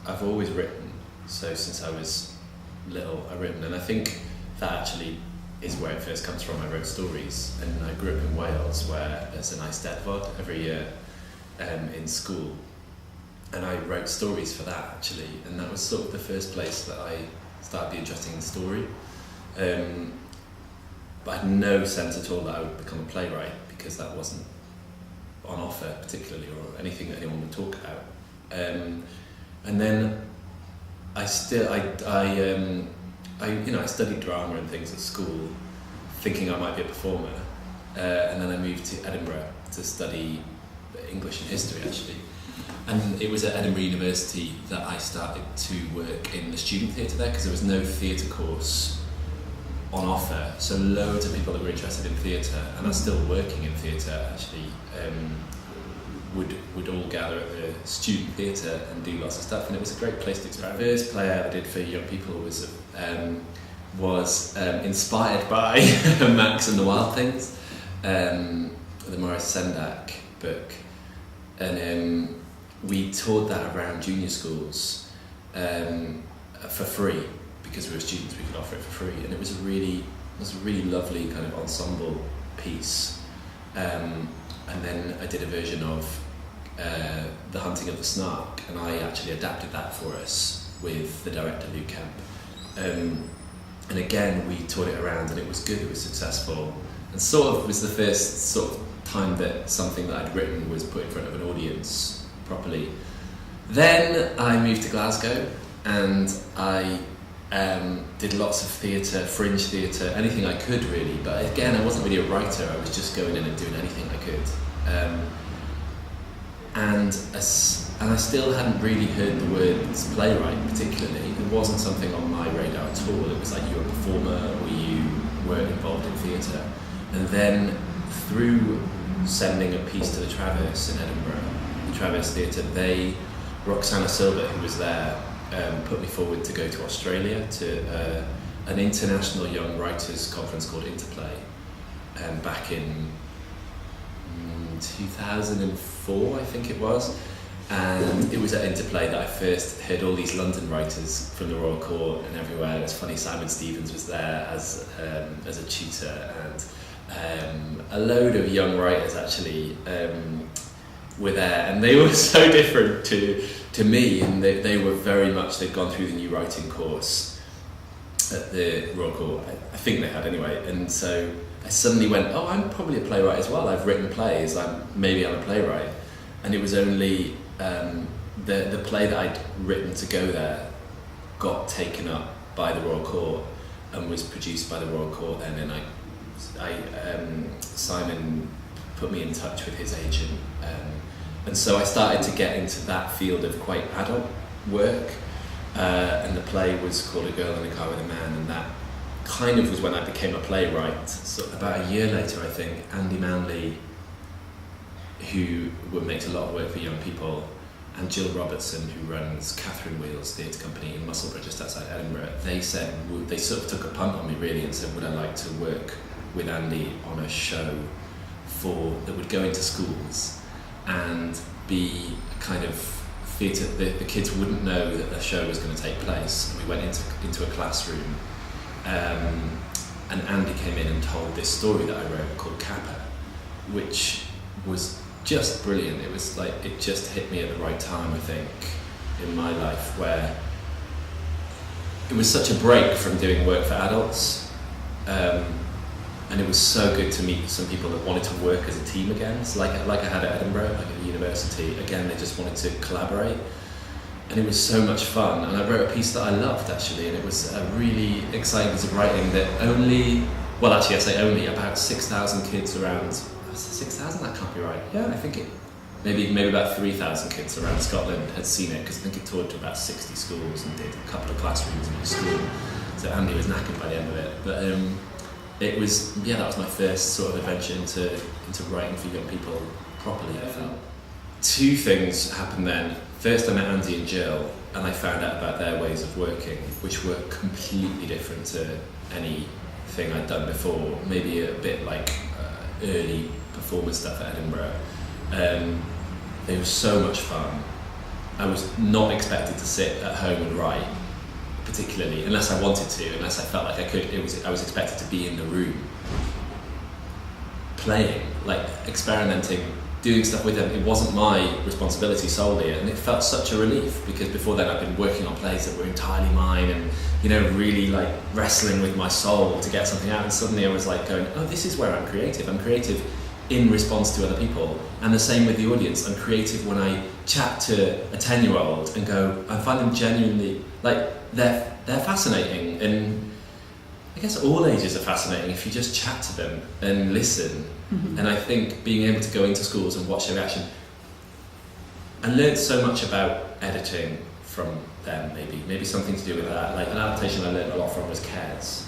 I've always written. So since I was little, I've written, and I think that actually is where it first comes from. I wrote stories, and I grew up in Wales, where there's an Eisteddfod every year in school, and I wrote stories for that actually, and that was sort of the first place that I started being interested in story. But I had no sense at all that I would become a playwright, because that wasn't on offer particularly, or anything that anyone would talk about. And then I studied drama and things at school, thinking I might be a performer, and then I moved to Edinburgh to study English and history actually. And it was at Edinburgh University that I started to work in the student theatre there, because there was no theatre course on offer, so loads of people that were interested in theatre and are still working in theatre actually would all gather at the student theatre and do lots of stuff, and it was a great place to experiment. The first play I ever did for young people was inspired by Max and the Wild Things, the Maurice Sendak book, and we toured that around junior schools for free, because we were students, we could offer it for free, and it was a really lovely kind of ensemble piece. And then I did a version of The Hunting of the Snark, and I actually adapted that for us with the director Luke Kemp. And again, we toured it around, and it was good, it was successful, and sort of was the first sort of time that something that I'd written was put in front of an audience properly. Then I moved to Glasgow, and I did lots of theatre, fringe theatre, anything I could really, but again, I wasn't really a writer, I was just going in and doing anything I could. And I still hadn't really heard the words playwright particularly. It wasn't something on my radar at all. It was like you were a performer or you were involved in theatre. And then through sending a piece to the Traverse in Edinburgh, the Traverse Theatre, Roxana Silva, who was there, put me forward to go to Australia to an international young writers conference called Interplay, back in 2004, I think it was. And it was at Interplay that I first heard all these London writers from the Royal Court and everywhere. It's funny, Simon Stevens was there as a tutor, and a load of young writers actually were there, and they were so different to me, and they were very much, they'd gone through the new writing course at the Royal Court, I think they had anyway, and so I suddenly went, oh, I'm probably a playwright as well, I've written plays, maybe I'm a playwright. And it was only the play that I'd written to go there got taken up by the Royal Court and was produced by the Royal Court then, and Simon put me in touch with his agent, and so I started to get into that field of quite adult work, and the play was called A Girl in a Car with a Man, and that kind of was when I became a playwright. So about a year later, I think, Andy Manley, who makes a lot of work for young people, and Jill Robertson, who runs Catherine Wheel's theatre company in Musselburgh just outside Edinburgh, they sort of took a punt on me really and said, would I like to work with Andy on a show that would go into schools and be kind of theatre, the kids wouldn't know that the show was going to take place. And we went into a classroom, and Andy came in and told this story that I wrote called Kappa, which was just brilliant. It was like, it just hit me at the right time, I think, in my life, where it was such a break from doing work for adults, and it was so good to meet some people that wanted to work as a team again. So like I had at Edinburgh, like at the university, again, they just wanted to collaborate, and it was so much fun. And I wrote a piece that I loved actually, and it was a really exciting piece of writing that about 6,000 kids around, 6,000? That can't be right. Yeah, I think maybe about 3,000 kids around Scotland had seen it, because I think it toured to about 60 schools and did a couple of classrooms in each school. So Andy was knackered by the end of it. But that was my first sort of adventure into writing for young people properly, I felt. Two things happened then. First, I met Andy and Jill, and I found out about their ways of working, which were completely different to anything I'd done before. Maybe a bit like early performance stuff at Edinburgh. They were so much fun. I was not expected to sit at home and write, particularly, unless I wanted to, unless I felt like I could. I was expected to be in the room, playing, like experimenting, doing stuff with them. It wasn't my responsibility solely, and it felt such a relief, because before then I'd been working on plays that were entirely mine, and really like wrestling with my soul to get something out, and suddenly I was like going, oh, this is where I'm creative. I'm creative in response to other people, and the same with the audience. I'm creative when I chat to a 10-year-old and go, I find them genuinely, like, they're fascinating, and I guess all ages are fascinating if you just chat to them and listen. Mm-hmm. And I think being able to go into schools and watch their reaction, I learned so much about editing from them, maybe something to do with that. Like, an adaptation I learned a lot from was Cares,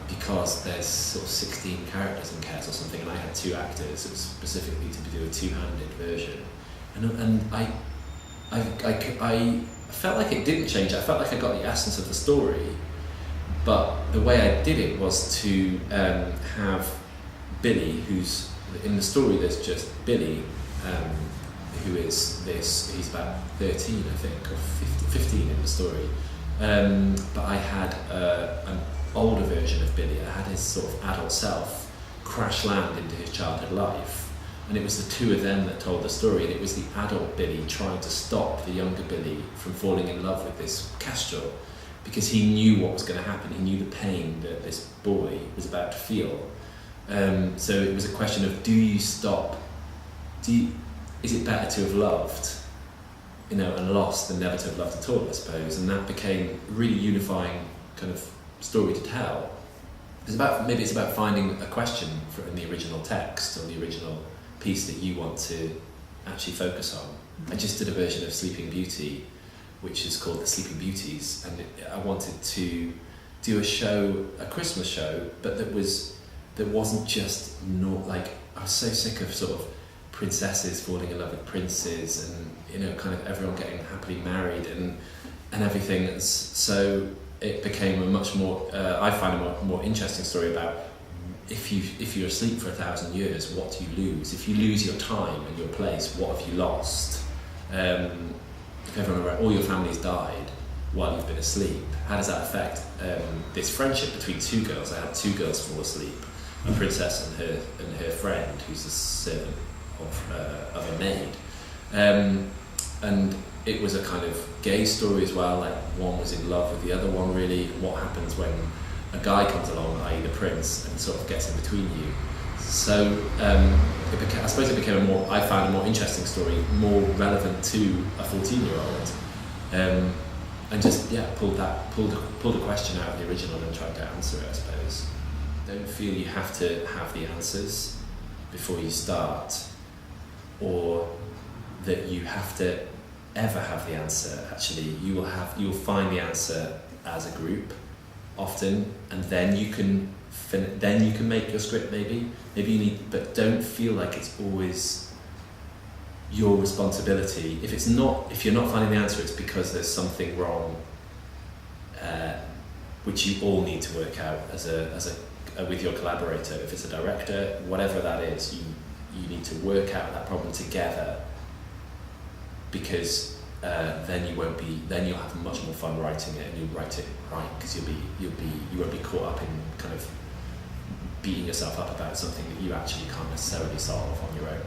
because there's sort of 16 characters in Cares or something, and I had 2 actors. It was specifically to do a 2-handed version, and I felt like it didn't change. I felt like I got the essence of the story, but the way I did it was to have Billy, who's in the story. There's just Billy, who is this. He's about 13, I think, or 15 in the story. But I had an older version of Billy. I had his sort of adult self crash land into his childhood life, and it was the 2 of them that told the story, and it was the adult Billy trying to stop the younger Billy from falling in love with this Kestrel, because he knew what was going to happen. He knew the pain that this boy was about to feel. So it was a question of, do you stop? Is it better to have loved, and lost, than never to have loved at all, I suppose? And that became a really unifying kind of story to tell. It's about finding a question in the original text, or the original piece that you want to actually focus on. I just did a version of Sleeping Beauty, which is called The Sleeping Beauties, and I wanted to do a Christmas show, but that wasn't just like, I was so sick of sort of princesses falling in love with princes, and kind of everyone getting happily married and everything. So it became a much more, I find a more interesting story about, if you're asleep for 1,000 years, what do you lose? If you lose your time and your place, what have you lost? If everyone around, all your family's died while you've been asleep, how does that affect this friendship between 2 girls? I had 2 girls fall asleep, a princess and her friend, who's a servant of a maid. And it was a kind of gay story as well, like one was in love with the other one, really. What happens when a guy comes along, i.e. the prince, and sort of gets in between you? So I suppose it became I found a more interesting story, more relevant to a 14-year-old, and just pulled a question out of the original and tried to answer it, I suppose. Don't feel you have to have the answers before you start, or that you have to ever have the answer. Actually, you'll find the answer as a group often, and then you can make your script. Maybe you need, but don't feel like it's always your responsibility. If you're not finding the answer, it's because there's something wrong, which you all need to work out with your collaborator. If it's a director, whatever that is, you need to work out that problem together, because then you'll have much more fun writing it, and you'll write it right, because you won't be caught up in kind of beating yourself up about something that you actually can't necessarily solve on your own.